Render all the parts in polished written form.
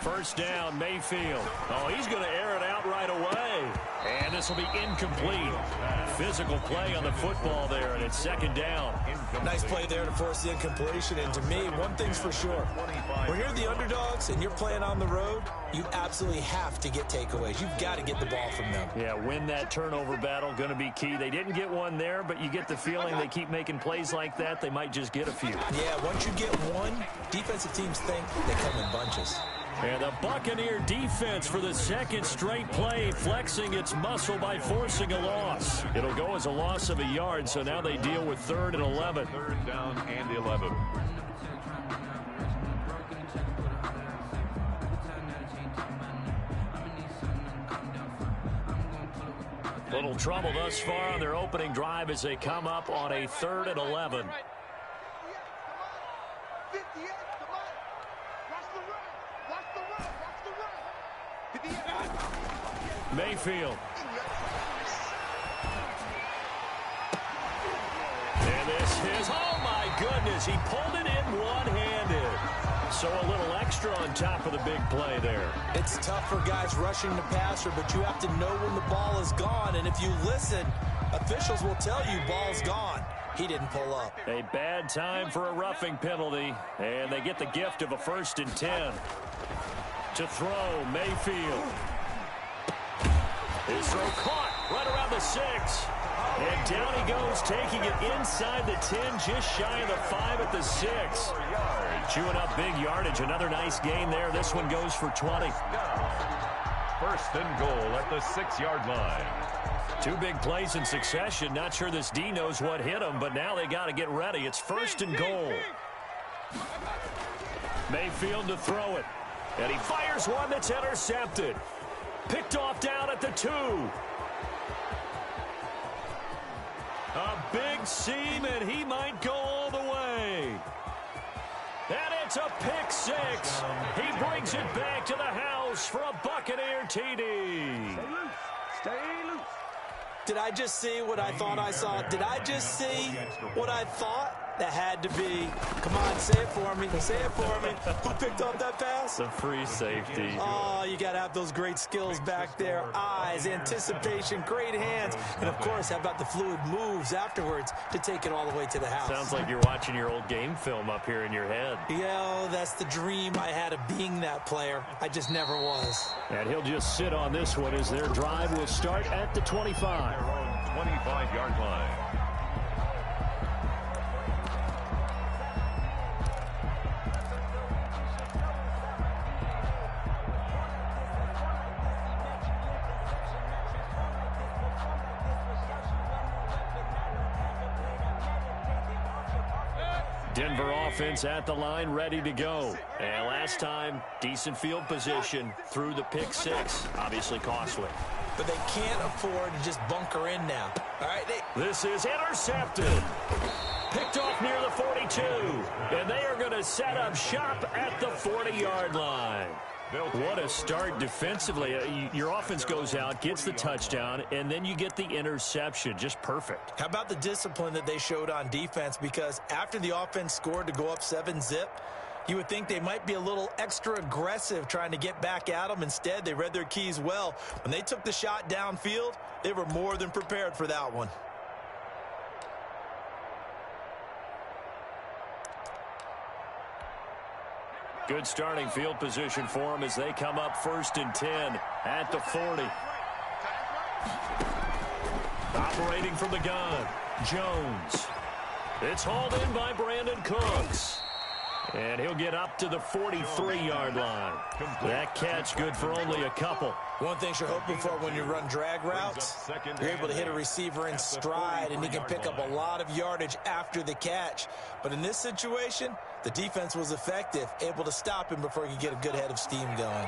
First down, Mayfield. Oh, he's going to air it out right away. And this will be incomplete. Physical play on the football there, and it's second down. Nice play there to force the incompletion. And to me, one thing's for sure. When you're the underdogs and you're playing on the road, you absolutely have to get takeaways. You've got to get the ball from them. Yeah, win that turnover battle, going to be key. They didn't get one there, but you get the feeling they keep making plays like that, they might just get a few. Yeah, once you get one, defensive teams think they come in bunches. And the Buccaneer defense for the second straight play, flexing its muscle by forcing a loss. It'll go as a loss of a yard, so now they deal with 3rd and 11. 3rd down and 11. Little trouble thus far on their opening drive as they come up on a 3rd and 11. Mayfield. And this is, oh my goodness, he pulled it in one-handed. So a little extra on top of the big play there. It's tough for guys rushing the passer, but you have to know when the ball is gone. And if you listen, officials will tell you ball's gone. He didn't pull up. A bad time for a roughing penalty. And they get the gift of a 1st and 10. To throw, Mayfield. His throw caught right around the 6. And down he goes, taking it inside the 10, just shy of the 5 at the 6. Chewing up big yardage. Another nice gain there. This one goes for 20. 1st and goal at the 6-yard line. 2 big plays in succession. Not sure this D knows what hit him, but now they got to get ready. It's 1st and goal. Mayfield to throw it. And he fires one that's intercepted. Picked off down at the 2. A big seam, and he might go all the way. And it's a pick 6. He brings it back to the house for a Buccaneer TD. Stay loose. Stay loose. Did I just see what I thought I saw? Did I just see what I thought? That had to be. Come on, say it for me. Say it for me. Who picked up that pass? The free safety. Oh, you got to have those great skills back there. Eyes, anticipation, great hands. And, of course, how about the fluid moves afterwards to take it all the way to the house? Sounds like you're watching your old game film up here in your head. Yeah, that's the dream I had of being that player. I just never was. And he'll just sit on this one as their drive will start at the 25. Their own 25-yard line. Denver offense at the line, ready to go. And last time, decent field position through the pick 6. Obviously costly. But they can't afford to just bunker in now. All right, This is intercepted. Picked off near the 42. And they are going to set up shop at the 40-yard line. What a start defensively. Your offense goes out, gets the touchdown, and then you get the interception. Just perfect. How about the discipline that they showed on defense? Because after the offense scored to go up 7-zip, you would think they might be a little extra aggressive trying to get back at them. Instead, they read their keys well. When they took the shot downfield, they were more than prepared for that one. Good starting field position for them as they come up 1st and 10 at the 40. Operating from the gun, Jones. It's hauled in by Brandon Cooks. And he'll get up to the 43-yard line. That catch good for only a couple. One thing you're hoping for when you run drag routes, you're able to hit a receiver in stride, and he can pick up a lot of yardage after the catch. But in this situation, the defense was effective, able to stop him before he could get a good head of steam going.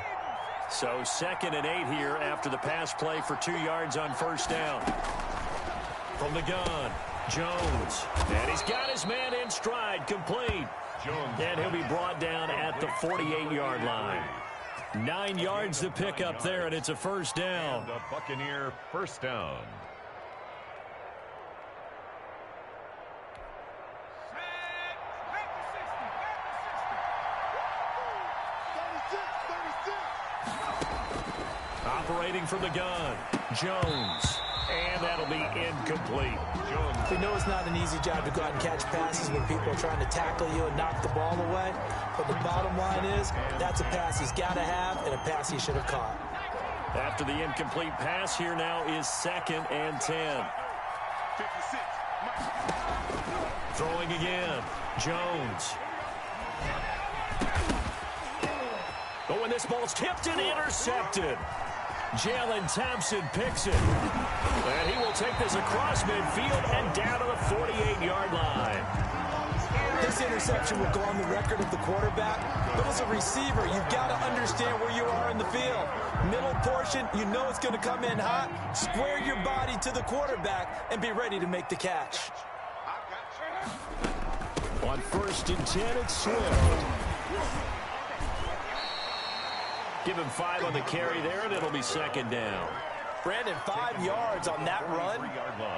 So 2nd and 8 here after the pass play for 2 yards on 1st down. From the gun, Jones. And he's got his man in stride, complete. And he'll be brought down at the 48-yard line. 9 yards to pick up there, and it's a 1st down. And the Buccaneer 1st down. Operating from the gun, Jones. And that'll be incomplete. We know it's not an easy job to go out and catch passes when people are trying to tackle you and knock the ball away. But the bottom line is, that's a pass he's got to have and a pass he should have caught. After the incomplete pass, here now is 2nd and 10. Throwing again, Jones. Oh, and this ball's tipped and intercepted. Jalen Thompson picks it. And he will take this across midfield and down to the 48-yard line. This interception will go on the record of the quarterback, but as a receiver, you've got to understand where you are in the field. Middle portion, you know it's going to come in hot. Square your body to the quarterback and be ready to make the catch. On 1st and 10, it's Swift. Give him 5 on the carry there, and it'll be 2nd down. Brandon, 5 yards on that run.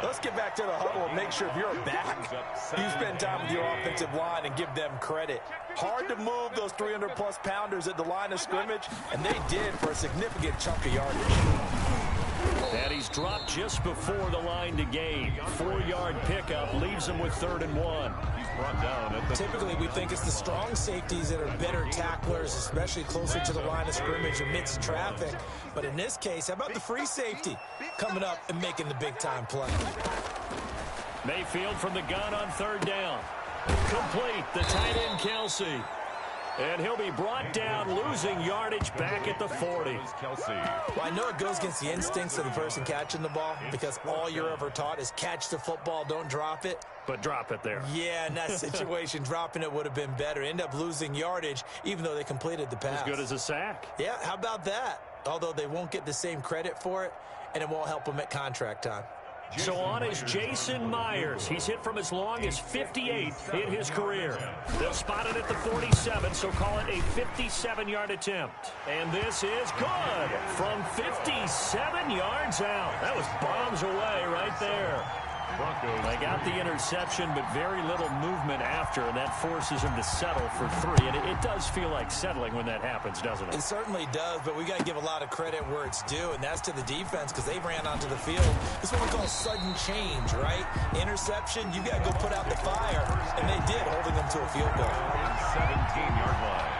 Let's get back to the huddle and make sure if you're back, you spend time with your offensive line and give them credit. Hard to move those 300-plus pounders at the line of scrimmage, and they did for a significant chunk of yardage. And he's dropped just before the line to gain. 4-yard pickup leaves him with 3rd and 1. He's brought down at the... Typically, we think it's the strong safeties that are better tacklers, especially closer to the line of scrimmage amidst traffic. But in this case, how about the free safety coming up and making the big-time play? Mayfield from the gun on 3rd down. Complete, the tight end Kelsey. And he'll be brought down, losing yardage back at the 40. Well, I know it goes against the instincts of the person catching the ball because all you're ever taught is catch the football, don't drop it. But drop it there. Yeah, in that situation, dropping it would have been better. End up losing yardage, even though they completed the pass. As good as a sack. Yeah, how about that? Although they won't get the same credit for it, and it won't help them at contract time. So on is Jason Myers. He's hit from as long as 58 in his career. They'll spot it at the 47, so call it a 57-yard attempt. And this is good from 57 yards out. That was bombs away right there. They got the interception, but very little movement after, and that forces him to settle for 3. And it does feel like settling when that happens, doesn't it? It certainly does, but we got to give a lot of credit where it's due, and that's to the defense because they ran onto the field. This is what we call sudden change, right? Interception, you got to go put out the fire, and they did, holding them to a field goal. 17-yard line.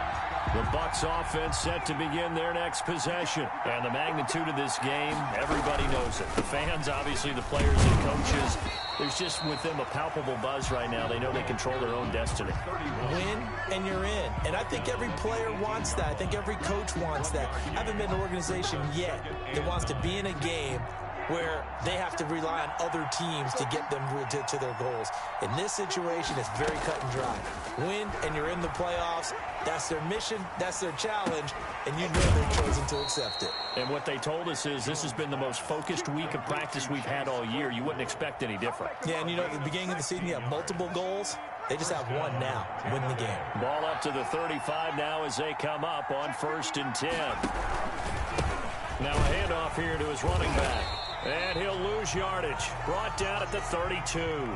The Bucs offense set to begin their next possession. And the magnitude of this game, everybody knows it. The fans, obviously the players and coaches. There's just with them a palpable buzz right now. They know they control their own destiny. Win and you're in. And I think every player wants that. I think every coach wants that. I haven't been an organization yet that wants to be in a game where they have to rely on other teams to get them to their goals. In this situation, it's very cut and dry. Win, and you're in the playoffs. That's their mission. That's their challenge. And you know they've chosen to accept it. And what they told us is this has been the most focused week of practice we've had all year. You wouldn't expect any different. Yeah, and you know, at the beginning of the season, you have multiple goals. They just have one now. Win the game. Ball up to the 35 now as they come up on 1st and 10. Now a handoff here to his running back. And he'll lose yardage. Brought down at the 32.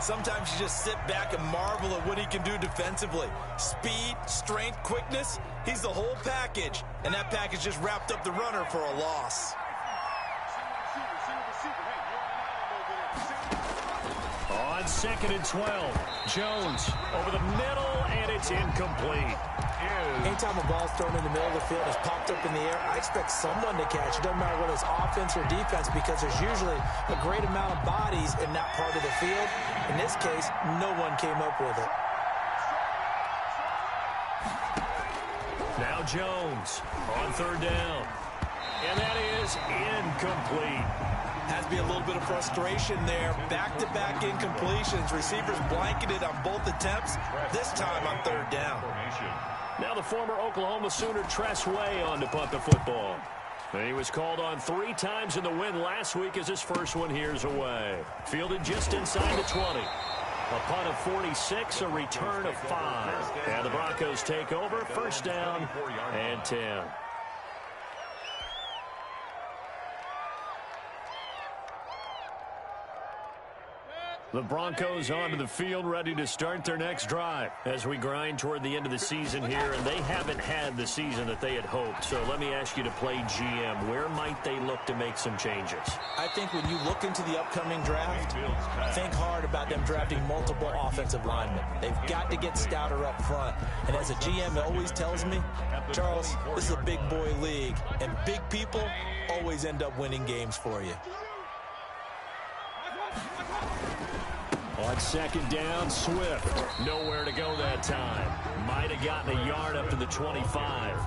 Sometimes you just sit back and marvel at what he can do defensively. Speed, strength, quickness. He's the whole package. And that package just wrapped up the runner for a loss. On 2nd and 12. Jones over the middle, and it's incomplete. Anytime a ball's thrown in the middle of the field, it's popped up in the air, I expect someone to catch. It doesn't matter whether it's offense or defense because there's usually a great amount of bodies in that part of the field. In this case, no one came up with it. Now Jones on 3rd down. And that is incomplete. Has to be a little bit of frustration there. Back-to-back incompletions. Receivers blanketed on both attempts. This time on 3rd down. Now the former Oklahoma Sooner Tress Way on to punt the football. And he was called on 3 times in the win last week as his first one here's away. Fielded just inside the 20. A punt of 46, a return of 5. And the Broncos take over, 1st down and 10. The Broncos onto the field, ready to start their next drive as we grind toward the end of the season here, and they haven't had the season that they had hoped. So let me ask you to play GM. Where might they look to make some changes? I think when you look into the upcoming draft, think hard about them drafting multiple offensive linemen. They've got to get stouter up front. And as a GM always tells me, Charles, this is a big boy league, and big people always end up winning games for you. On second down, Swift. Nowhere to go that time. Might have gotten a yard up to the 25.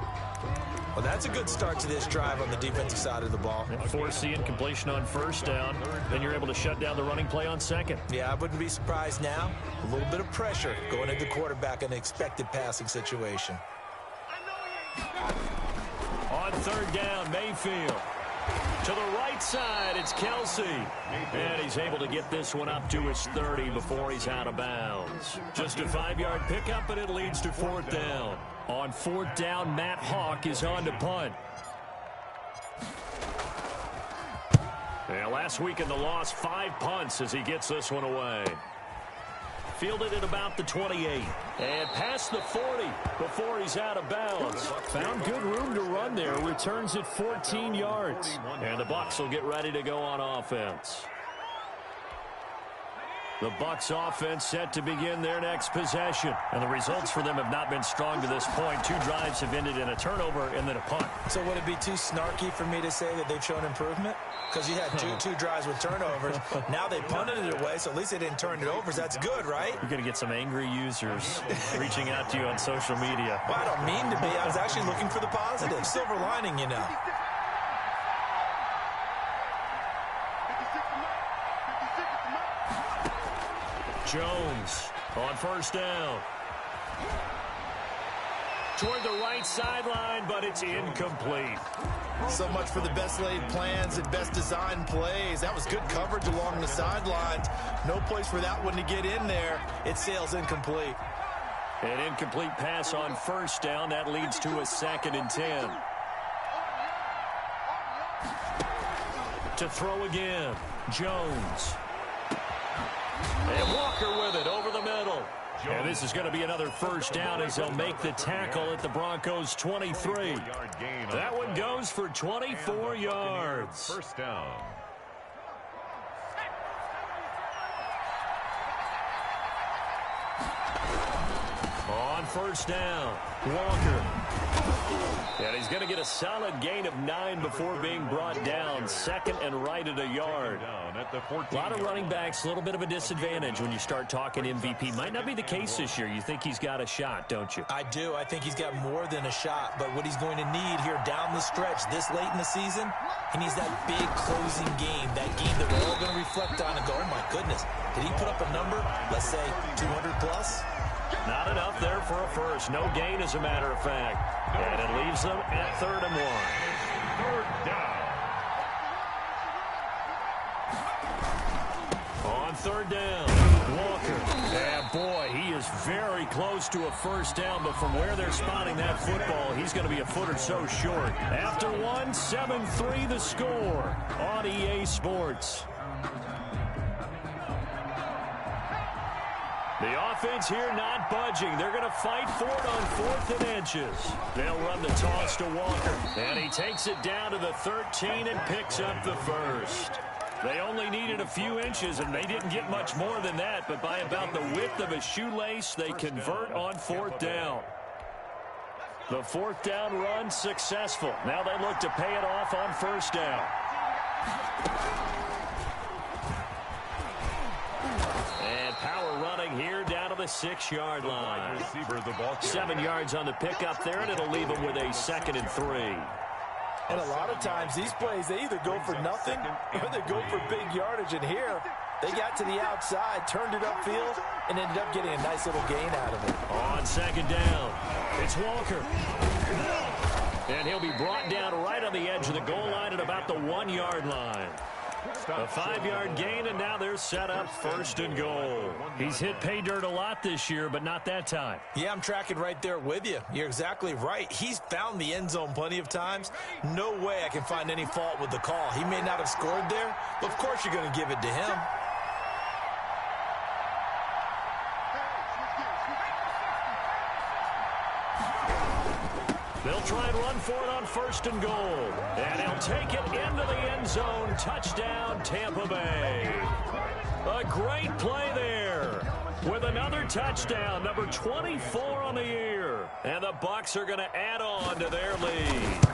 Well, that's a good start to this drive on the defensive side of the ball. Force the incompletion on first down. Then you're able to shut down the running play on second. Yeah, I wouldn't be surprised now. A little bit of pressure going at the quarterback in an expected passing situation. On third down, Mayfield. To the right side, it's Kelsey. And he's able to get this one up to his 30 before he's out of bounds. Just a 5-yard pickup, and it leads to fourth down. On fourth down, Matt Hawk is on to punt. And last week in the loss, 5 punts as he gets this one away. Fielded at about the 28. And past the 40 before he's out of bounds. Found good room to run there. Returns at 14 yards. And the Bucs will get ready to go on offense. The Bucs offense set to begin their next possession. And the results for them have not been strong to this point. 2 drives have ended in a turnover and then a punt. So would it be too snarky for me to say that they've shown improvement? Because you had two drives with turnovers. Now they punted it away, so at least they didn't turn it over. So that's good, right? You're going to get some angry users reaching out to you on social media. Well, I don't mean to be. I was actually looking for the positive. Silver lining, you know. Jones on first down. Toward the right sideline, but it's incomplete. So much for the best laid plans and best designed plays. That was good coverage along the sidelines. No place for that one to get in there. It sails incomplete. An incomplete pass on first down. That leads to a 2nd and 10. To throw again, Jones. And Walker with it over the middle. And this is going to be another first down as they'll make the tackle at the Broncos' 23. That one goes for 24 yards. First down. On first down, Walker. And he's going to get a solid gain of 9 before being brought down. 2nd and right at a yard. A lot of running backs, a little bit of a disadvantage when you start talking MVP. Might not be the case this year. You think he's got a shot, don't you? I do. I think he's got more than a shot. But what he's going to need here down the stretch this late in the season, he needs that big closing game. That game that we're all going to reflect on and go, oh, my goodness. Did he put up a number, let's say, 200 plus? Not enough there for a first. No gain, as a matter of fact. And it leaves them at 3rd and 1. Third down. On third down, Walker. And boy, he is very close to a first down, but from where they're spotting that football, he's going to be a foot or so short. After 1, 7-3 the score on EA Sports. The offense here not budging. They're going to fight for it on 4th and inches. They'll run the toss to Walker. And he takes it down to the 13 and picks up the first. They only needed a few inches, and they didn't get much more than that. But by about the width of a shoelace, they convert on 4th down. The 4th down run successful. Now they look to pay it off on first down. Power running here down to the 6-yard line. 7 yards on the pickup there, and it'll leave them with a 2nd and 3. And a lot of times these plays, they either go for nothing or they go for big yardage. And here, they got to the outside, turned it upfield, and ended up getting a nice little gain out of it. On 2nd down, it's Walker. And he'll be brought down right on the edge of the goal line at about the 1-yard line. A 5-yard gain, and now they're set up 1st and goal. He's hit pay dirt a lot this year, but not that time. Yeah, I'm tracking right there with you. You're exactly right. He's found the end zone plenty of times. No way I can find any fault with the call. He may not have scored there, but of course you're going to give it to him. They'll try and run for it on 1st and goal. And he'll take it into the end zone. Touchdown, Tampa Bay. A great play there with another touchdown, number 24 on the year. And the Bucs are going to add on to their lead.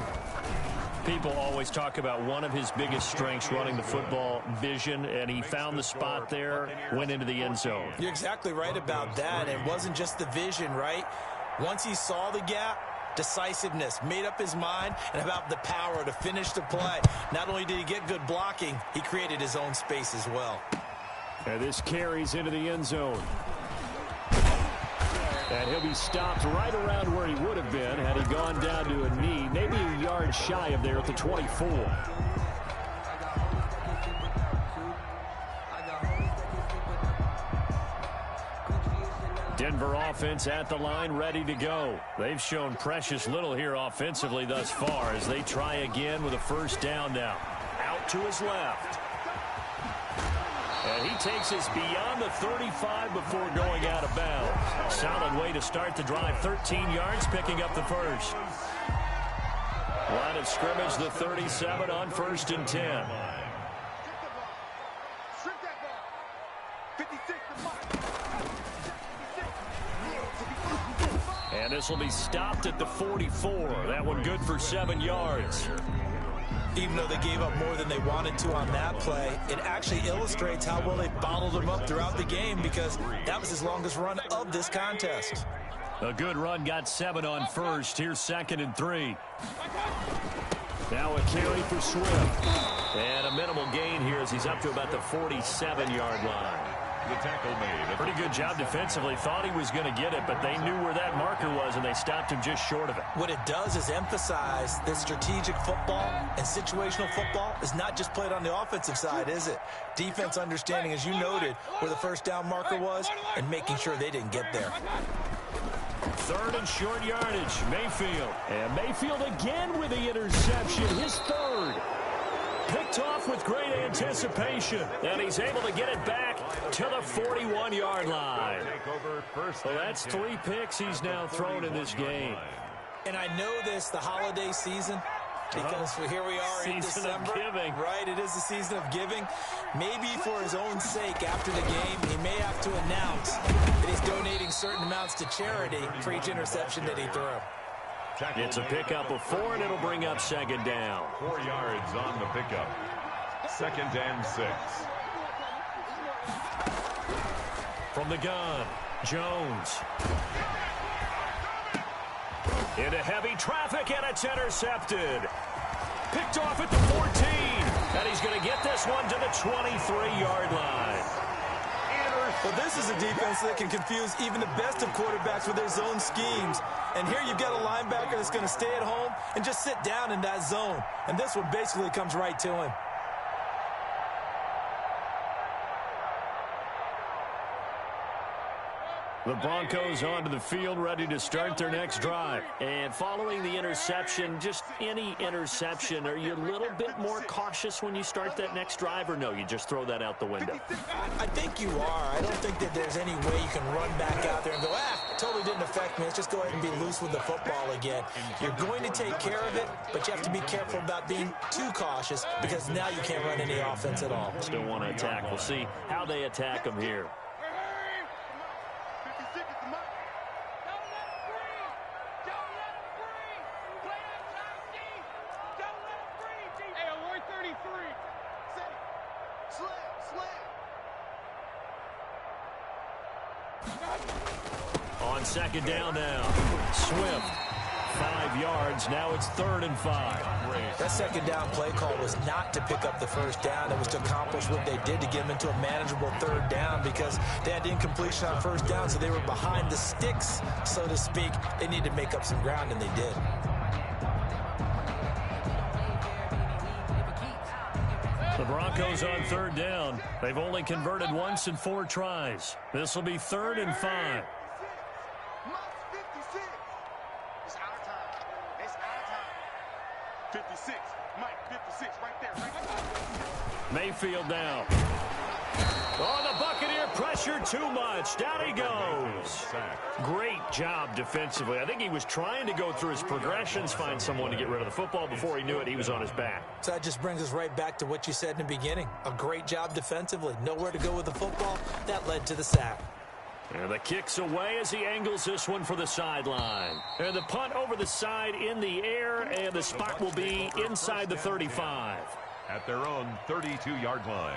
People always talk about one of his biggest strengths running the football, vision, and he found the spot there, went into the end zone. You're exactly right about that. It wasn't just the vision, right? Once he saw the gap, decisiveness, made up his mind, and about the power to finish the play. Not only did he get good blocking, he created his own space as well. And this carries into the end zone. And he'll be stopped right around where he would have been had he gone down to a knee, maybe a yard shy of there at the 24. Denver offense at the line, ready to go. They've shown precious little here offensively thus far as they try again with a 1st down now. Out to his left. And he takes us beyond the 35 before going out of bounds. Solid way to start the drive. 13 yards, picking up the 1st. Line of scrimmage, the 37 on 1st and 10. And this will be stopped at the 44. That one good for 7 yards. Even though they gave up more than they wanted to on that play, it actually illustrates how well they bottled him up throughout the game because that was his longest run of this contest. A good run, got 7 on 1st. Here's 2nd and 3. Now a carry for Swift. And a minimal gain here as he's up to about the 47-yard line. The tackle made. Pretty good job defensively. Thought he was going to get it, but they knew where that marker was, and they stopped him just short of it. What it does is emphasize that strategic football and situational football is not just played on the offensive side, is it? Defense understanding, as you noted, where the 1st down marker was and making sure they didn't get there. 3rd and short yardage, Mayfield. And Mayfield again with the interception, his 3rd. Picked off with great anticipation, and he's able to get it back to the 41-yard line. So that's 3 picks he's now thrown in this game. And I know this, the holiday season, because here we are in December. Season of giving. Right, it is the season of giving. Maybe for his own sake after the game, he may have to announce that he's donating certain amounts to charity for each interception that he threw. It's a pickup of 4, and it'll bring up 2nd down. 4 yards on the pickup. 2nd and 6. From the gun, Jones. Into heavy traffic, and it's intercepted. Picked off at the 14, and he's going to get this one to the 23-yard line. Well, this is a defense that can confuse even the best of quarterbacks with their zone schemes. And here you've got a linebacker that's going to stay at home and just sit down in that zone. And this one basically comes right to him. The Broncos onto the field, ready to start their next drive. And following the interception, just any interception, are you a little bit more cautious when you start that next drive, or no, you just throw that out the window? I think you are. I don't think that there's any way you can run back out there and go, totally didn't affect me. Let's just go ahead and be loose with the football again. You're going to take care of it, but you have to be careful about being too cautious because now you can't run any offense at all. Still want to attack. We'll see how they attack them here. On 2nd down now, Swift, 5 yards. Now it's 3rd and 5. That 2nd down play call was not to pick up the 1st down. It was to accomplish what they did to get them into a manageable 3rd down because they had incompletion on 1st down, so they were behind the sticks, so to speak. They needed to make up some ground, and they did. The Broncos on 3rd down. They've only converted once in 4 tries. This will be 3rd and 5. It's our time. It's our time. 56. Mike, 56 right there. Mayfield now. Oh, the Buccaneer pressure too much. Down he goes. Great job defensively. I think he was trying to go through his progressions, find someone to get rid of the football. Before he knew it, he was on his back. So that just brings us right back to what you said in the beginning. A great job defensively. Nowhere to go with the football. That led to the sack. And the kick's away as he angles this one for the sideline. And the punt over the side in the air, and the spot will be inside the 35. At their own 32-yard line.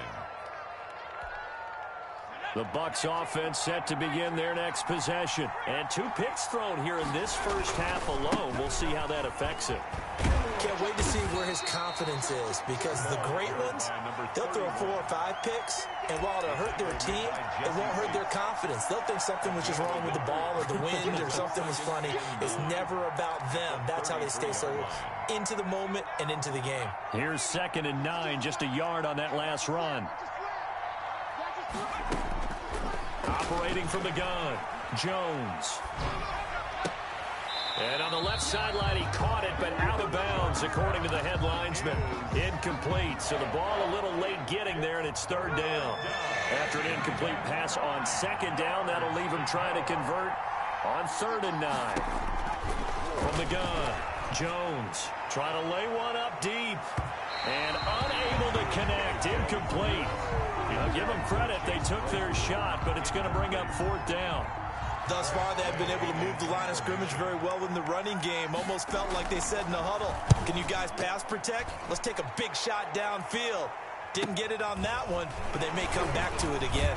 The Bucs offense set to begin their next possession. And 2 picks thrown here in this first half alone. We'll see how that affects him. Can't wait to see where his confidence is, because the great ones, they'll throw 4 or 5 picks, and while it'll hurt their team, it won't hurt their confidence. They'll think something was just wrong with the ball or the wind or something was funny. It's never about them. That's how they stay so into the moment and into the game. Here's 2nd and 9, just a yard on that last run. Operating from the gun, Jones. And on the left sideline, he caught it, but out of bounds, according to the head linesman. Incomplete, so the ball a little late getting there, and it's 3rd down. After an incomplete pass on 2nd down, that'll leave him trying to convert on 3rd and 9. From the gun, Jones trying to lay one up deep, and unable to connect, incomplete. I'll give them credit, they took their shot, but it's going to bring up 4th down. Thus far, they have been able to move the line of scrimmage very well in the running game. Almost felt like they said in the huddle, can you guys pass protect? Let's take a big shot downfield. Didn't get it on that one, but they may come back to it again.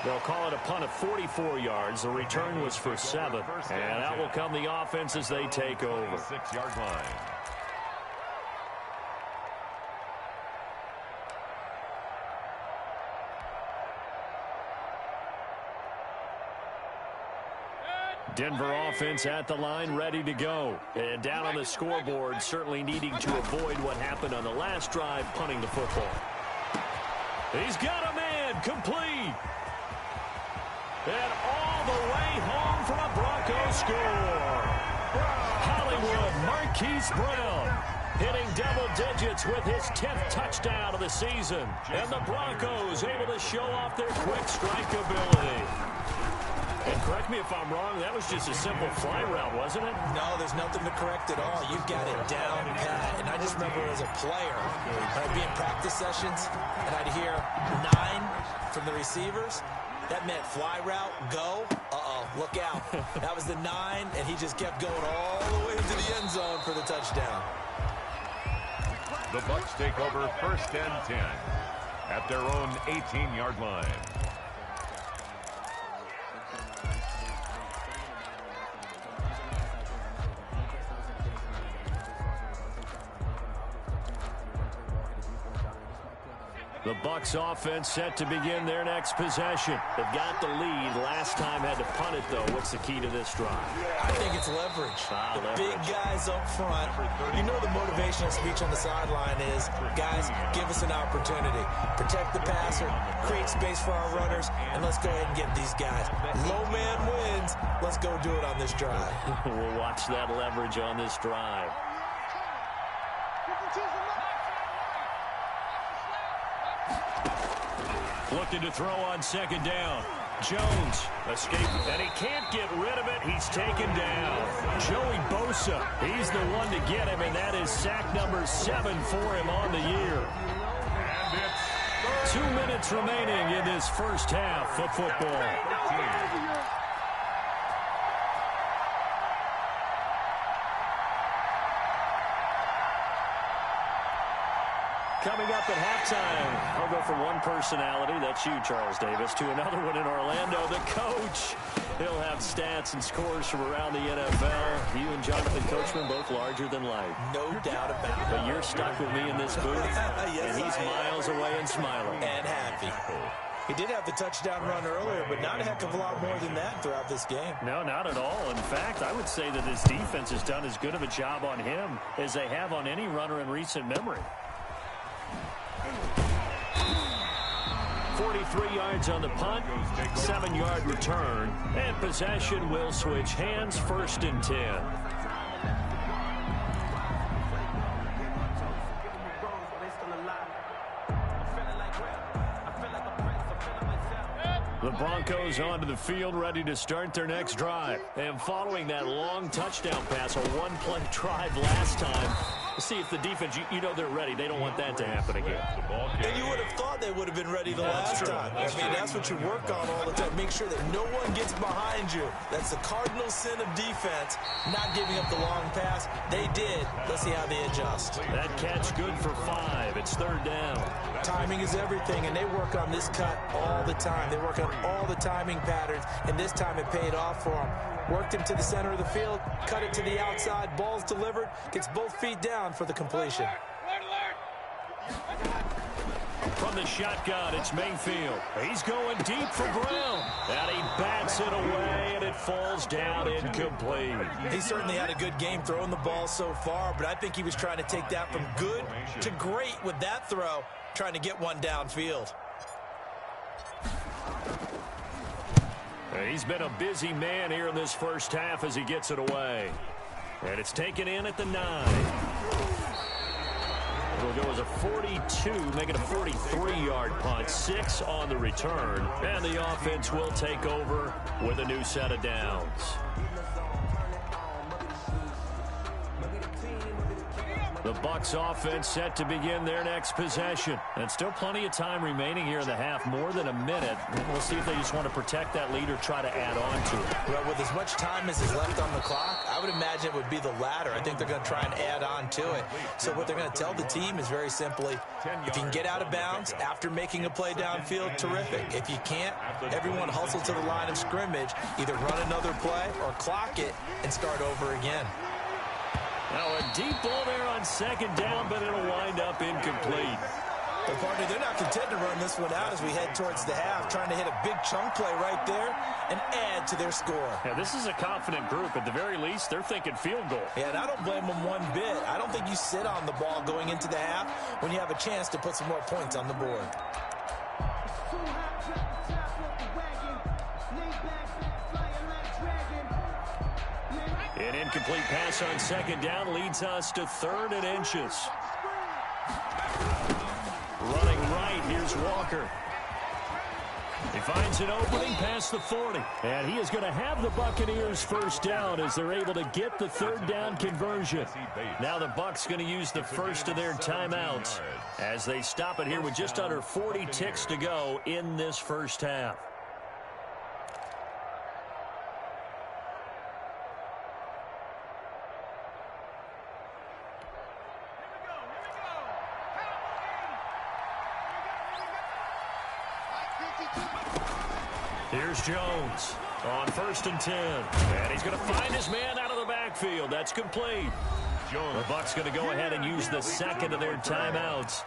They'll call it a punt of 44 yards. The return was for 7. And that will come the offense as they take over. 6-yard line. Denver offense at the line, ready to go. And down on the scoreboard, certainly needing to avoid what happened on the last drive, punting the football. He's got a man, complete. And all the way home for a Broncos score. Hollywood Marquise Brown hitting double digits with his 10th touchdown of the season. And the Broncos able to show off their quick strike ability. And correct me if I'm wrong, that was just a simple fly route, wasn't it? No, there's nothing to correct at all. You've got it down pat. And I just remember as a player, I'd be in practice sessions, and I'd hear 9 from the receivers. That meant fly route, go. Uh-oh, look out. That was the 9, and he just kept going all the way into the end zone for the touchdown. The Bucs take over 1st and 10 at their own 18-yard line. The Bucs offense set to begin their next possession. They've got the lead. Last time had to punt it, though. What's the key to this drive? I think it's leverage. Big guys up front. You know the motivational speech on the sideline is, guys, give us an opportunity. Protect the passer, create space for our runners, and let's go ahead and get these guys. Low man wins. Let's go do it on this drive. We'll watch that leverage on this drive. Looking to throw on 2nd down. Jones escaped, and he can't get rid of it. He's taken down. Joey Bosa, he's the one to get him, and that is sack number 7 for him on the year. And it's 2 minutes remaining in this first half of football. Coming up at halftime, I'll go from one personality, that's you, Charles Davis, to another one in Orlando, the coach. He'll have stats and scores from around the NFL. You and Jonathan Coachman, both larger than life. No doubt about it. But you're stuck with me in this booth, Yes, and he's miles away and smiling. And happy. He did have the touchdown run earlier, but not a heck of a lot more than that throughout this game. No, not at all. In fact, I would say that his defense has done as good of a job on him as they have on any runner in recent memory. 43 yards on the punt, 7-yard return, and possession will switch hands, 1st and 10. The Broncos onto the field, ready to start their next drive. And following that long touchdown pass, a one-play drive last time, we'll see if the defense, you know they're ready. They don't want that to happen again. And you would have thought they would have been ready the last time. I mean, that's what you work on all the time. Make sure that no one gets behind you. That's the cardinal sin of defense, not giving up the long pass. They did. Let's see how they adjust. That catch good for 5. It's third down. Timing is everything, and they work on this cut all the time. They work on all the timing patterns, and this time it paid off for them. Worked him to the center of the field, cut it to the outside, ball's delivered, gets both feet down for the completion. From the shotgun, it's Mayfield. He's going deep for Brown. And he bats it away, and it falls down incomplete. He certainly had a good game throwing the ball so far, but I think he was trying to take that from good to great with that throw, trying to get one downfield. He's been a busy man here in this first half as he gets it away. And it's taken in at the 9. It'll go as a 42, make it a 43-yard punt. 6 on the return. And the offense will take over with a new set of downs. The Bucs offense set to begin their next possession. And still plenty of time remaining here in the half, more than a minute. We'll see if they just want to protect that lead or try to add on to it. Well, with as much time as is left on the clock, I would imagine it would be the latter. I think they're going to try and add on to it. So what they're going to tell the team is very simply, if you can get out of bounds after making a play downfield, terrific. If you can't, everyone hustle to the line of scrimmage, either run another play or clock it and start over again. Now a deep ball there on second down, but it'll wind up incomplete. Well, partner, they're not content to run this one out as we head towards the half, trying to hit a big chunk play right there and add to their score. Yeah, this is a confident group. At the very least, they're thinking field goal. Yeah, and I don't blame them one bit. I don't think you sit on the ball going into the half when you have a chance to put some more points on the board. An incomplete pass on second down leads us to 3rd and inches. Running right, here's Walker. He finds an opening past the 40. And he is going to have the Buccaneers first down as they're able to get the 3rd down conversion. Now the Bucs going to use the first of their timeouts as they stop it here with just under 40 ticks to go in this first half. Here's Jones on 1st and 10. And he's going to find his man out of the backfield. That's complete. The Bucs going to go ahead and use the second of their timeouts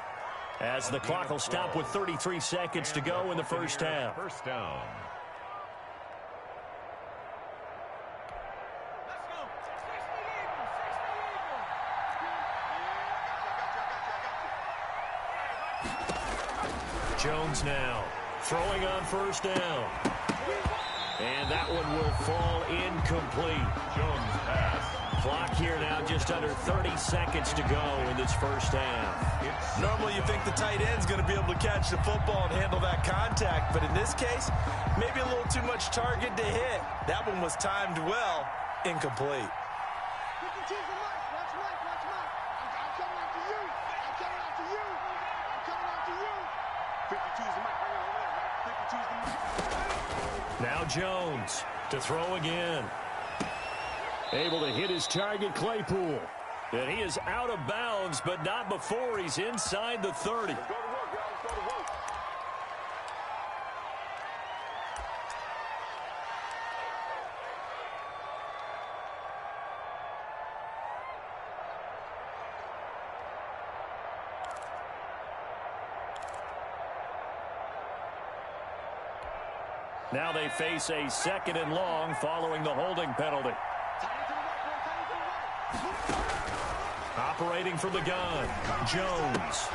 as the clock will stop with 33 seconds to go in the first half. First down. Jones now throwing on 1st down. And that one will fall incomplete. Jones pass. Clock here now just under 30 seconds to go in this first half. Normally you think the tight end's going to be able to catch the football and handle that contact, but in this case, maybe a little too much target to hit. That one was timed well, incomplete. Now Jones to throw again. Able to hit his target, Claypool. And he is out of bounds, but not before he's inside the 30. Now they face a 2nd and long following the holding penalty. Operating from the gun, Jones.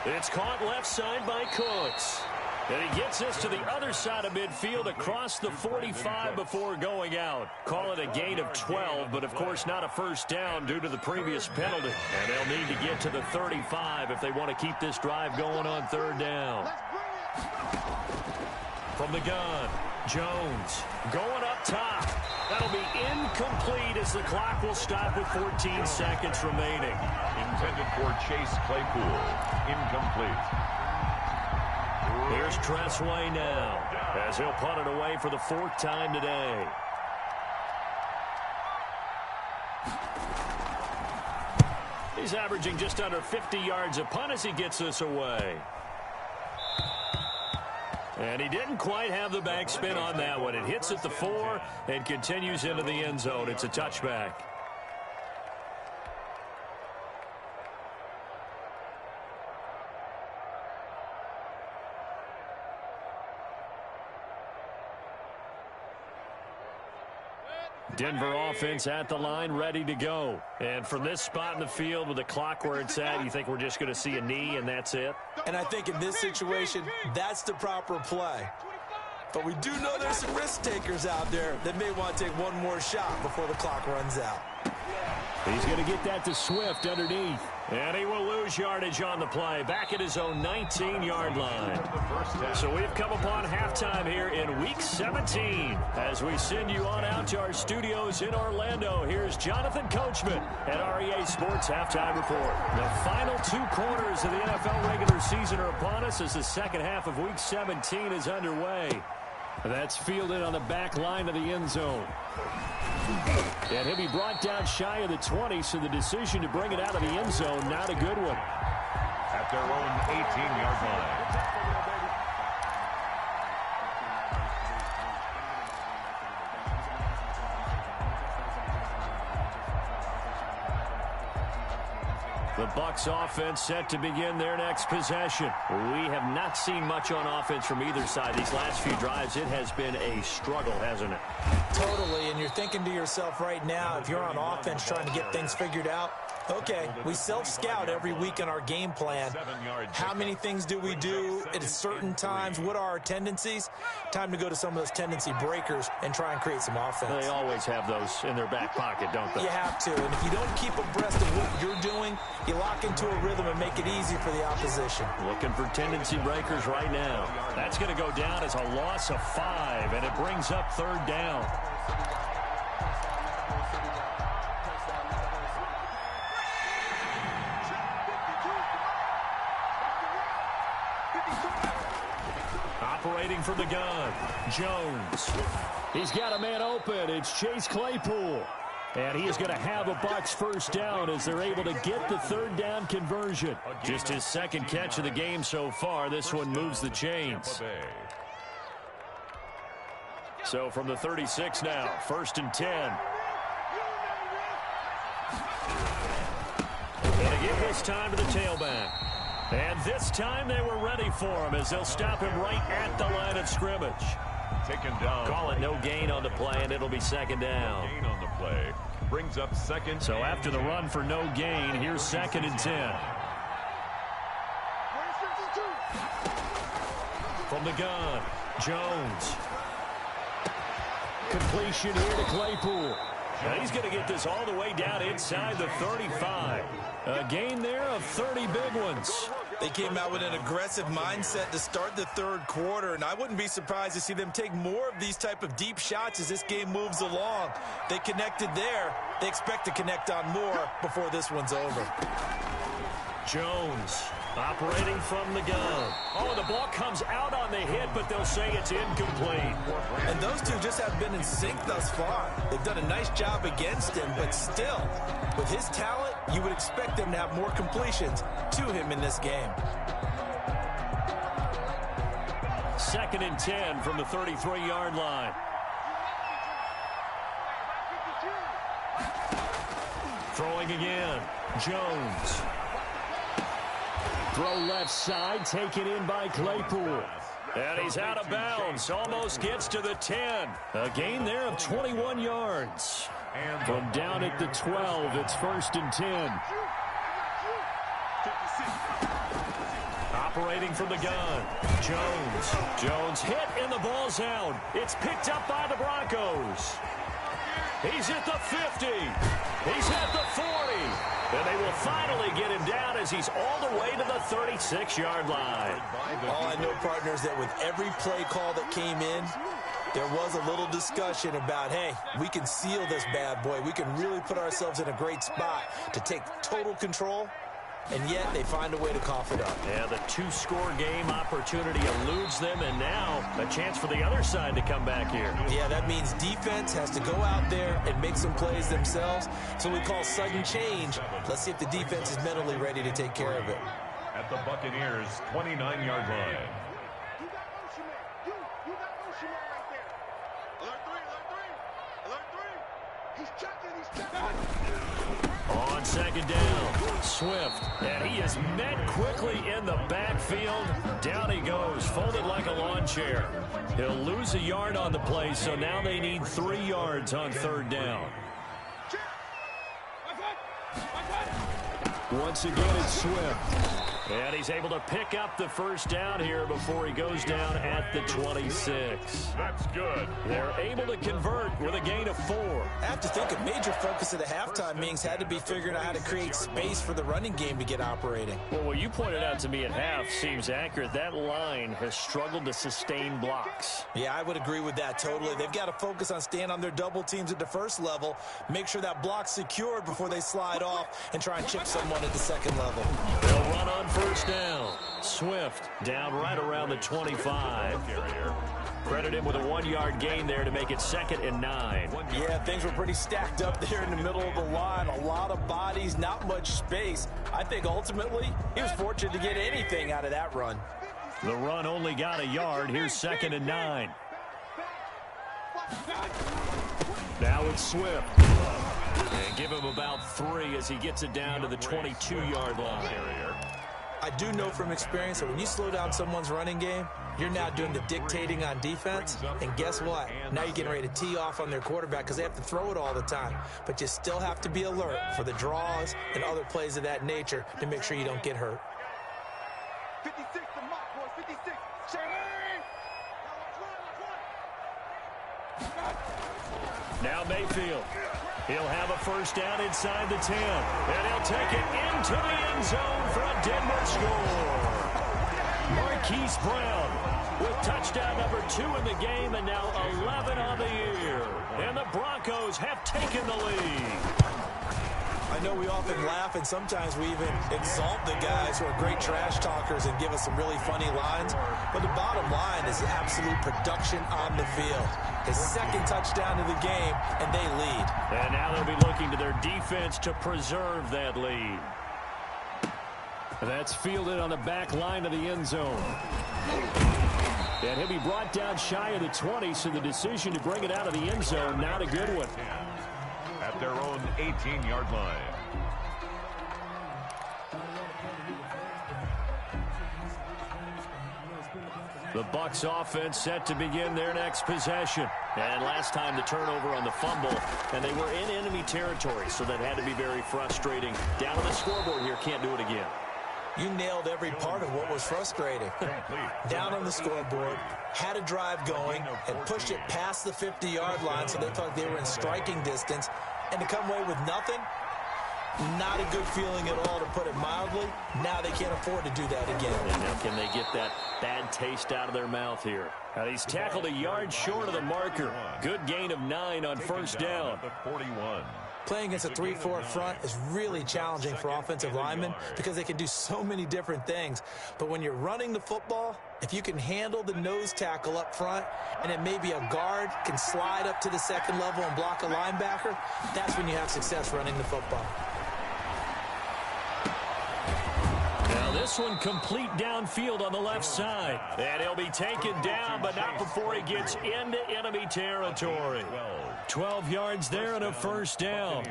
It's caught left side by Cooks. And he gets us to the other side of midfield across the 45 before going out. Call it a gain of 12, but of course not a first down due to the previous penalty. And they'll need to get to the 35 if they want to keep this drive going on 3rd down. From the gun, Jones going up top. That'll be incomplete as the clock will stop with 14 seconds remaining. Intended for Chase Claypool. Incomplete. Here's Tressway now as he'll punt it away for the 4th time today. He's averaging just under 50 yards a punt as he gets this away. And he didn't quite have the backspin on that one. It hits at the 4 and continues into the end zone. It's a touchback. Denver offense at the line, ready to go. And from this spot in the field with the clock where it's at, you think we're just going to see a knee and that's it? And I think in this situation, that's the proper play. But we do know there's some risk takers out there that may want to take one more shot before the clock runs out. He's going to get that to Swift underneath. And he will lose yardage on the play, back at his own 19-yard line. So we've come upon halftime here in Week 17. As we send you on out to our studios in Orlando, here's Jonathan Coachman at REA Sports Halftime Report. The final 2 quarters of the NFL regular season are upon us as the second half of Week 17 is underway. That's fielded on the back line of the end zone. And he'll be brought down shy of the 20, so the decision to bring it out of the end zone, not a good one. At their own 18-yard line. The Bucs offense set to begin their next possession. We have not seen much on offense from either side. These last few drives, it has been a struggle, hasn't it? Totally, and you're thinking to yourself right now, if you're on offense trying to get things figured out, okay, we self-scout every week in our game plan. How many things do we do at certain times? What are our tendencies? Time to go to some of those tendency breakers and try and create some offense. They always have those in their back pocket, don't they? You have to, and if you don't keep abreast of what you're doing, you lock into a rhythm and make it easy for the opposition. Looking for tendency breakers right now. That's going to go down as a loss of 5, and it brings up 3rd down. Operating from the gun, Jones. He's got a man open. It's Chase Claypool. And he is going to have a Bucs first down as they're able to get the 3rd down conversion. Just his 2nd catch of the game so far. This one moves the chains. So from the 36 now, 1st and 10. And again this time to the tailback. And this time they were ready for him as they'll stop him right at the line of scrimmage. Taken down. Call it no gain on the play, and it'll be 2nd down. No gain on the play. Brings up 2nd. So after the run for no gain, here's 2nd and 10. From the gun, Jones. Completion here to Claypool. And he's going to get this all the way down inside the 35. A gain there of 30 big ones. They came out with an aggressive mindset to start the 3rd quarter, and I wouldn't be surprised to see them take more of these type of deep shots as this game moves along. They connected there. They expect to connect on more before this one's over. Jones operating from the gun. Oh, the ball comes out on the hit, but they'll say it's incomplete. And those two just have been in sync thus far. They've done a nice job against him, but still, with his talent, you would expect them to have more completions to him in this game. 2nd and 10 from the 33-yard line. Throwing again, Jones. Throw left side, taken in by Claypool. And he's out of bounds, almost gets to the 10. A gain there of 21 yards. From down at the 12, it's 1st and 10. Operating from the gun, Jones. Jones hit and the ball's out. It's picked up by the Broncos. He's at the 50. He's at the 40. And they will finally get him down as he's all the way to the 36-yard line. All I know, partners, that with every play call that came in, there was a little discussion about, hey, we can seal this bad boy. We can really put ourselves in a great spot to take total control. And yet they find a way to cough it up. Yeah, the two-score game opportunity eludes them, and now a chance for the other side to come back here. Yeah, that means defense has to go out there and make some plays themselves. So we call sudden change. Let's see if the defense is mentally ready to take care of it. At the Buccaneers' 29-yard line. You got motion man. You got motion man right there. Alert three. He's checking. On second down, Swift, and he is met quickly in the backfield. Down he goes, folded like a lawn chair. He'll lose a yard on the play, so now they need 3 yards on third down. Once again, it's Swift. And he's able to pick up the first down here before he goes down at the 26. That's good. They're able to convert with a gain of 4. I have to think a major focus of the halftime meetings had to be figuring out how to create space for the running game to get operating. Well, what you pointed out to me at half seems accurate. That line has struggled to sustain blocks. Yeah, I would agree with that totally. They've got to focus on staying on their double teams at the first level, make sure that block's secured before they slide off and try and chip someone at the second level. They'll run on first down. Swift down right around the 25. Credit him with a 1-yard gain there to make it 2nd and 9. Yeah, things were pretty stacked up there in the middle of the line. A lot of bodies, not much space. I think ultimately he was fortunate to get anything out of that run. The run only got a yard. Here's 2nd and 9. Now it's Swift. And give him about 3 as he gets it down to the 22-yard line. I do know from experience that when you slow down someone's running game, you're now doing the dictating on defense. And guess what? Now you're getting ready to tee off on their quarterback because they have to throw it all the time. But you still have to be alert for the draws and other plays of that nature to make sure you don't get hurt. 56 the mark, boys. 56. Now Mayfield. He'll have a first down inside the 10. And he'll take it into the end zone for a Denver score. Marquise Brown with touchdown number 2 in the game and now 11 on the year. And the Broncos have taken the lead. I know we often laugh and sometimes we even exalt the guys who are great trash talkers and give us some really funny lines. But the bottom line is absolute production on the field. His 2nd touchdown of the game, and they lead. And now they'll be looking to their defense to preserve that lead. That's fielded on the back line of the end zone. And he'll be brought down shy of the 20, so the decision to bring it out of the end zone, not a good one. At their own 18-yard line. The Bucs offense set to begin their next possession. And last time the turnover on the fumble, and they were in enemy territory, so that had to be very frustrating. Down on the scoreboard here, can't do it again. You nailed every part of what was frustrating. Down on the scoreboard, had a drive going, and pushed it past the 50-yard line so they thought they were in striking distance, and to come away with nothing, not a good feeling at all, to put it mildly. Now they can't afford to do that again. And now can they get that bad taste out of their mouth here? And he's tackled a yard short of the marker. Good gain of 9 on first down. The 41. Playing against a 3-4 front is really challenging for offensive linemen because they can do so many different things. But when you're running the football, if you can handle the nose tackle up front and then maybe a guard can slide up to the second level and block a linebacker, that's when you have success running the football. Now this one complete downfield on the left side. And he'll be taken down, but not before he gets into enemy territory. 12 yards there and a first down.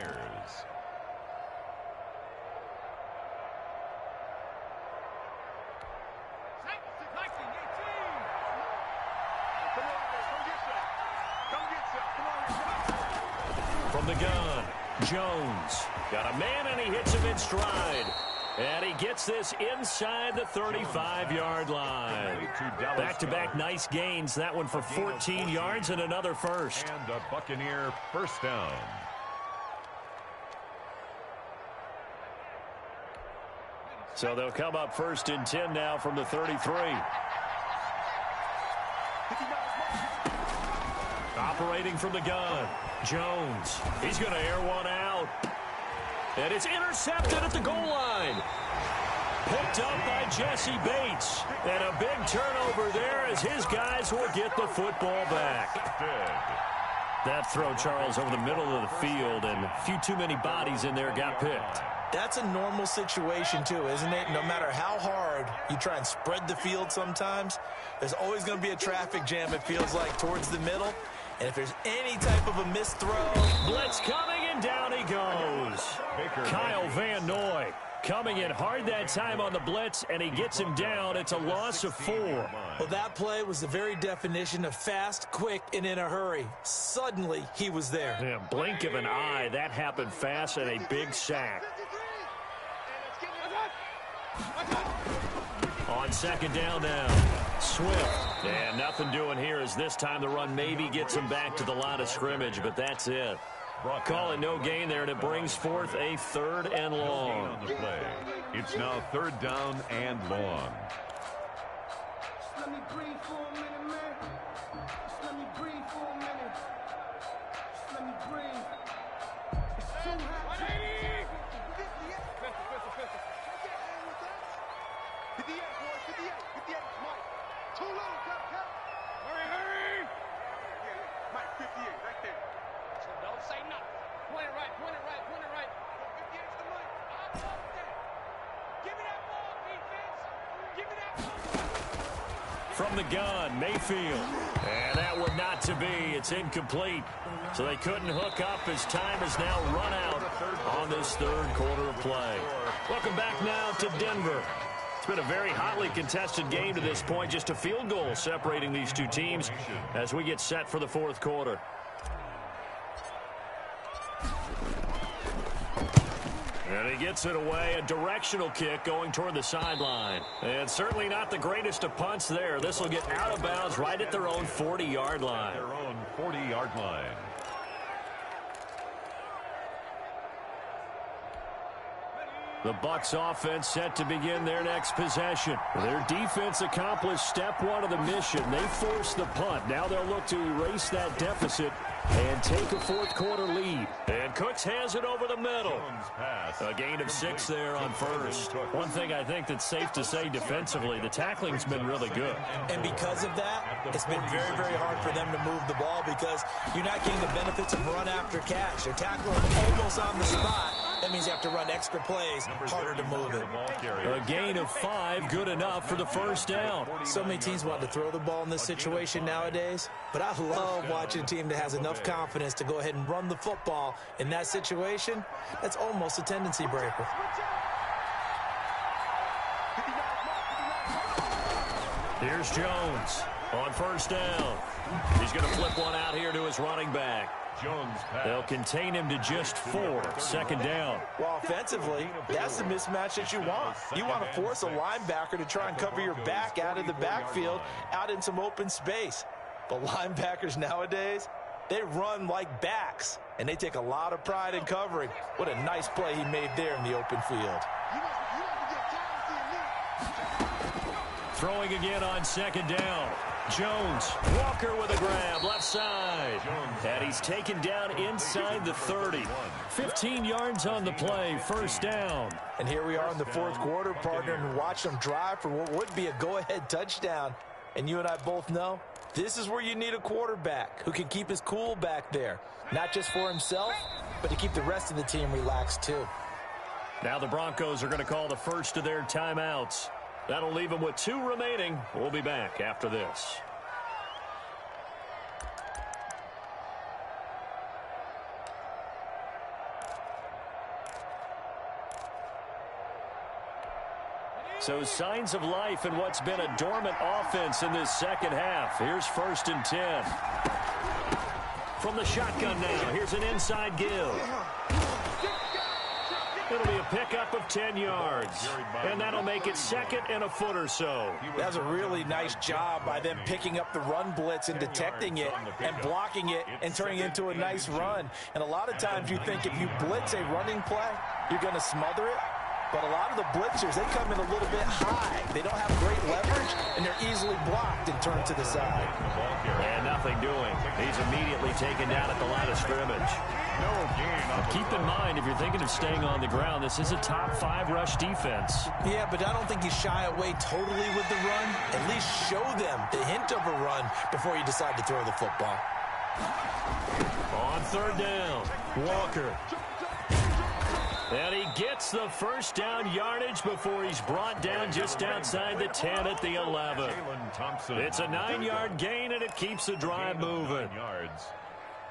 From the gun, Jones. Got a man and he hits him in stride. And he gets this inside the 35-yard line. Back-to-back nice gains. That one for 14 yards and another first. And a Buccaneer first down. So they'll come up first and 10 now from the 33. Operating from the gun, Jones. He's going to air one out. And it's intercepted at the goal line. Picked up by Jesse Bates. And a big turnover there as his guys will get the football back. That throw, Charles, over the middle of the field, and a few too many bodies in there got picked. That's a normal situation, too, isn't it? No matter how hard you try and spread the field sometimes, there's always going to be a traffic jam, it feels like, towards the middle. And if there's any type of a missed throw... Blitz coming, and down he goes. Kyle Van Noy coming in hard that time on the blitz, and he gets him down. It's a loss of 4. Well, that play was the very definition of fast, quick, and in a hurry. Suddenly, he was there. Yeah, blink of an eye. That happened fast, and a big sack. On second down now, Swift. And nothing doing here as this time the run maybe gets him back to the line of scrimmage, but that's it. Call it no gain there, and it brings forth a 3rd and long. On the play. It's now 3rd down and long. Let me breathe for a minute, man. Just let me breathe for a minute. Just let me breathe. It's too hot. 58, boys, 58, 58, Mike. Too low, cut. Hurry. Yeah, Mike, 58, right there. So don't say nothing. Point it right. 58's the Mike. I'm up there. Give me that ball, defense. Give me that ball. From the gun, Mayfield. And that one not to be. It's incomplete. So they couldn't hook up as time has now run out on this 3rd quarter of play. Welcome back now to Denver. It's been a very hotly contested game to this point. Just a field goal separating these two teams as we get set for the 4th quarter. And he gets it away. A directional kick going toward the sideline. And certainly not the greatest of punts there. This will get out of bounds right at their own 40-yard line. Their own 40-yard line. The Bucs offense set to begin their next possession. Their defense accomplished step 1 of the mission. They forced the punt. Now they'll look to erase that deficit and take a 4th quarter lead. And Cooks has it over the middle. A gain of 6 there on first. One thing I think that's safe to say defensively, the tackling's been really good. And because of that, it's been very, very hard for them to move the ball because you're not getting the benefits of run after catch. They're tackling almost on the spot. That means you have to run extra plays, harder to move it. A gain of 5, good enough for the first down. So many teams want to throw the ball in this situation nowadays, but I love watching a team that has enough confidence to go ahead and run the football. In that situation, that's almost a tendency breaker. Here's Jones on first down. He's going to flip one out here to his running back. Jones pass. They'll contain him to just 4. Second down. Well, offensively, that's the mismatch that you want. You want to force a linebacker to try and cover your back out of the backfield, out in some open space. But linebackers nowadays, they run like backs, and they take a lot of pride in covering. What a nice play he made there in the open field. Throwing again on second down. Jones, Walker with a grab, left side. And he's taken down inside the 30. 15 yards on the play, first down. And here we are in the 4th quarter, partner, and watch them drive for what would be a go-ahead touchdown. And you and I both know this is where you need a quarterback who can keep his cool back there. Not just for himself, but to keep the rest of the team relaxed too. Now the Broncos are going to call the first of their timeouts. That'll leave them with 2 remaining. We'll be back after this. So signs of life in what's been a dormant offense in this second half. Here's 1st and 10. From the shotgun now, here's an inside give. It'll be a pickup of 10 yards. And that'll make it second and a foot or so. That's a really nice job by them picking up the run blitz and detecting it and blocking it and turning it into a nice run. And a lot of times you think if you blitz a running play, you're going to smother it. But a lot of the blitzers, they come in a little bit high. They don't have great leverage, and they're easily blocked and turned to the side. And nothing doing. He's immediately taken down at the line of scrimmage. No gain. Keep in mind, if you're thinking of staying on the ground, this is a top 5 rush defense. Yeah, but I don't think you shy away totally with the run. At least show them the hint of a run before you decide to throw the football. On third down, Walker. And he gets the first down yardage before he's brought down just outside the 10 at the 11. It's a 9-yard gain, and it keeps the drive moving.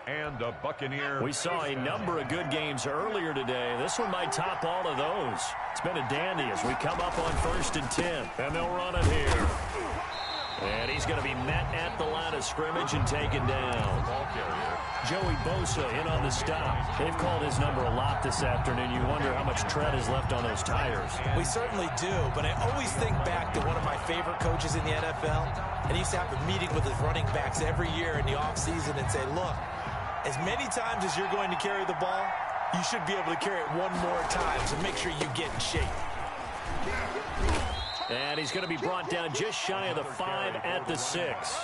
And a Buccaneer. We saw a number of good games earlier today. This one might top all of those. It's been a dandy as we come up on 1st and 10. And they'll run it here. And he's going to be met at the line of scrimmage and taken down. Joey Bosa in on the stop. They've called his number a lot this afternoon. You wonder how much tread is left on those tires. We certainly do, but I always think back to one of my favorite coaches in the NFL. And he used to have a meeting with his running backs every year in the offseason and say, look, as many times as you're going to carry the ball, you should be able to carry it one more time, so make sure you get in shape. And he's going to be brought down just shy of the 5 at the 6.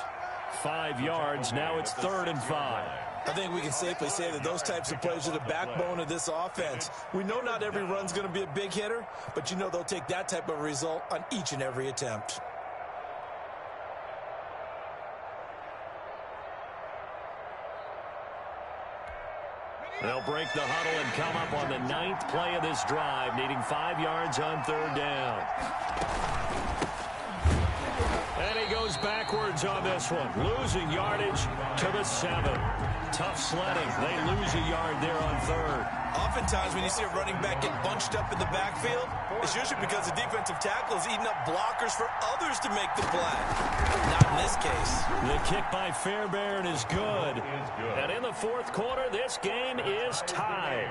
5 yards. Now it's 3rd and 5. I think we can safely say that those types of plays are the backbone of this offense. We know not every run's going to be a big hitter, but you know they'll take that type of result on each and every attempt. They'll break the huddle and come up on the 9th play of this drive, needing 5 yards on 3rd down. And he goes backwards on this one, losing yardage to the 7. Tough sledding. They lose a yard there on 3rd. Oftentimes when you see a running back get bunched up in the backfield, it's usually because the defensive tackle is eating up blockers for others to make the play. Not in this case. The kick by Fairbairn is good. And in the 4th quarter, this game is tied.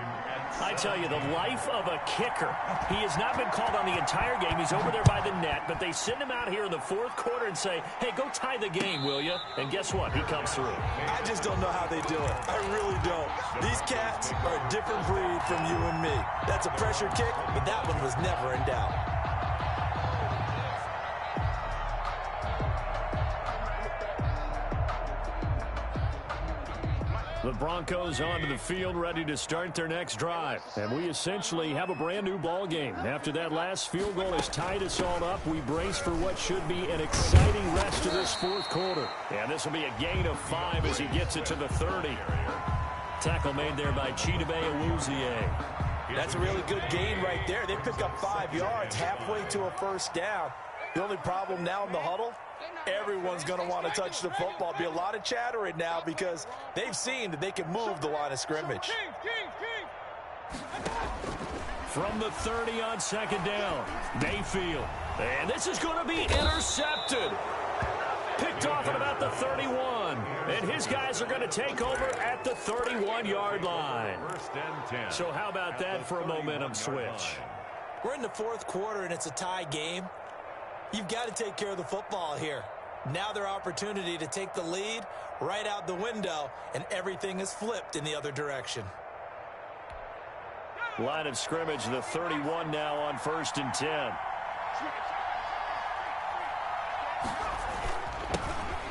I tell you, the life of a kicker. He has not been called on the entire game. He's over there by the net, but they send him out here in the 4th quarter and say, hey, go tie the game, will you? And guess what? He comes through. I just don't know how they do it. I really don't. These cats are a different breed from you and me. That's a pressure kick, but that one was never in doubt. The Broncos onto the field, ready to start their next drive. And we essentially have a brand-new ball game. After that last field goal has tied us all up, we brace for what should be an exciting rest of this 4th quarter. And this will be a gain of 5 as he gets it to the 30. Tackle made there by Chidobe Awuzie. That's a really good gain right there. They pick up 5 yards halfway to a 1st down. The only problem now in the huddle, everyone's going to want to touch the football. Be a lot of chattering now because they've seen that they can move the line of scrimmage. From the 30 on 2nd down, Mayfield. And this is going to be intercepted. Picked off at about the 31. And his guys are going to take over at the 31-yard line. 1st and 10. So how about that for a momentum switch? We're in the 4th quarter and it's a tie game. You've got to take care of the football here. Now their opportunity to take the lead right out the window, and everything is flipped in the other direction. Line of scrimmage, the 31 now on 1st and 10.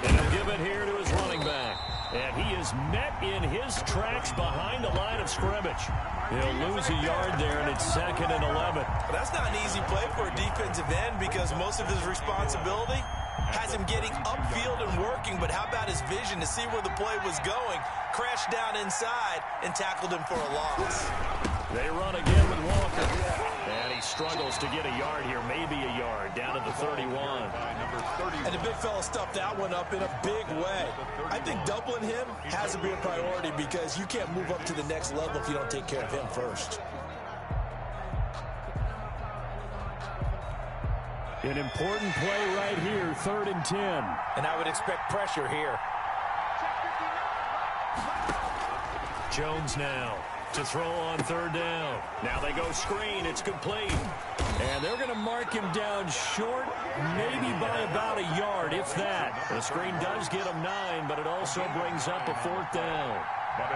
And he'll give it here to his running back. And he is met in his tracks behind the line of scrimmage. He'll lose a yard there, and it's 2nd and 11. But that's not an easy play for a defensive end because most of his responsibility has him getting upfield and working. But how about his vision to see where the play was going? Crashed down inside and tackled him for a loss. They run again with Walker. And he struggles to get a yard here, maybe a yard, down to the 31. And the big fella stuffed that one up in a big way. I think doubling him has to be a priority because you can't move up to the next level if you don't take care of him first. An important play right here, 3rd and 10. And I would expect pressure here. Jones now to throw on third down. Now they go screen. It's complete. And they're going to mark him down short, maybe by about a yard, if that. The screen does get him 9, but it also brings up a 4th down.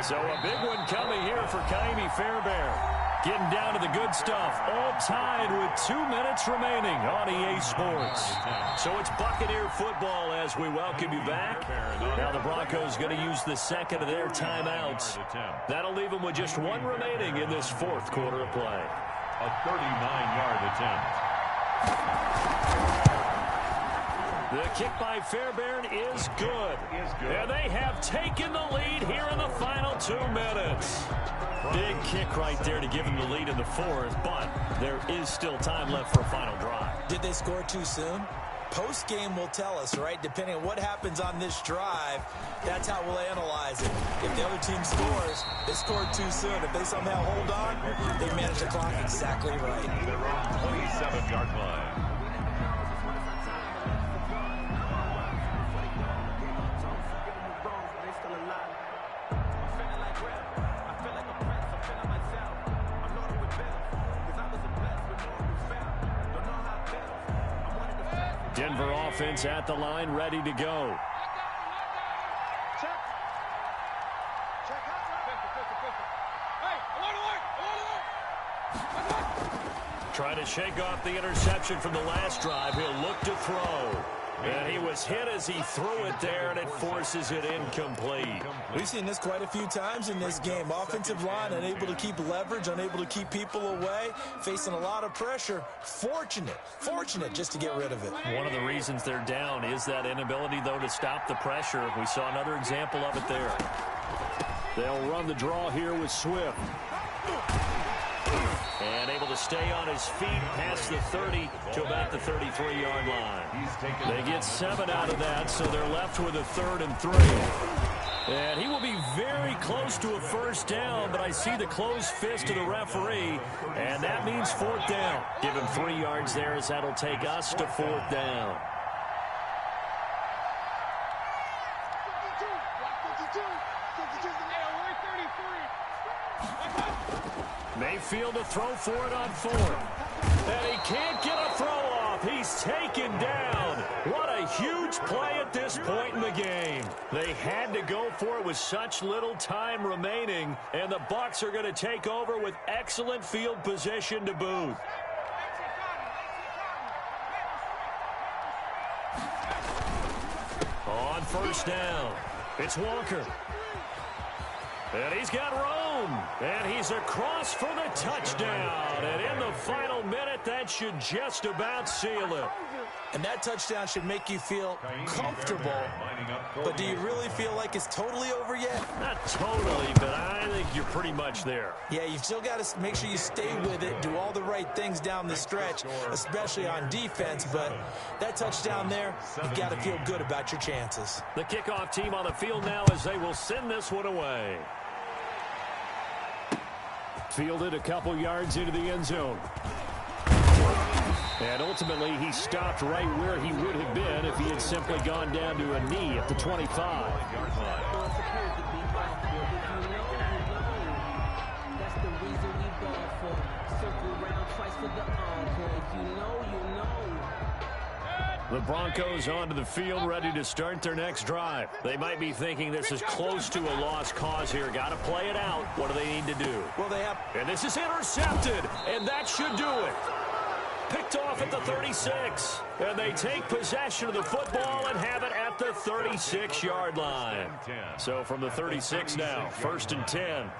So a big one coming here for Kaimi Fairbairn. Getting down to the good stuff. All tied with 2 minutes remaining on EA Sports. So it's Buccaneer football as we welcome you back. Now the Broncos going to use the second of their timeouts. That'll leave them with just 1 remaining in this 4th quarter of play. A 39-yard attempt. The kick by Fairbairn is good. And they have taken the lead here in the final 2 minutes. Big kick right there to give them the lead in the 4th, but there is still time left for a final drive. Did they score too soon? Post-game will tell us, right? Depending on what happens on this drive, that's how we'll analyze it. If the other team scores, they scored too soon. If they somehow hold on, they manage the clock exactly right. They're on 27-yard line. Denver offense at the line, ready to go. Trying to shake off the interception from the last drive. He'll look to throw. And he was hit as he threw it there, and it forces it incomplete. We've seen this quite a few times in this game. Offensive line unable to keep leverage, unable to keep people away, facing a lot of pressure. Fortunate just to get rid of it. One of the reasons they're down is that inability, though, to stop the pressure. We saw another example of it there. They'll run the draw here with Swift. And able to stay on his feet past the 30 to about the 33-yard line. They get 7 out of that, so they're left with a 3rd and 3. And he will be very close to a first down, but I see the closed fist of the referee, and that means 4th down. Give him 3 yards there as that'll take us to 4th down. Mayfield to throw for it on 4th. And he can't get a throw off. He's taken down. What a huge play at this point in the game. They had to go for it with such little time remaining, and the Bucs are going to take over with excellent field position to boot. On first down, it's Walker. And he's got Rome, and he's across for the touchdown. And in the final minute, that should just about seal it. And that touchdown should make you feel comfortable. But do you really feel like it's totally over yet? Not totally, but I think you're pretty much there. Yeah, you've still got to make sure you stay with it, do all the right things down the stretch, especially on defense. But that touchdown there, you've got to feel good about your chances. The kickoff team on the field now as they will send this one away. Fielded a couple yards into the end zone. And ultimately, he stopped right where he would have been if he had simply gone down to a knee at the 25. The Broncos onto the field, ready to start their next drive. They might be thinking this is close to a lost cause here. Got to play it out. What do they need to do? Well, they have... And this is intercepted, and that should do it. Picked off at the 36. And they take possession of the football and have it at the 36-yard line. So from the 36 now, 1st and 10.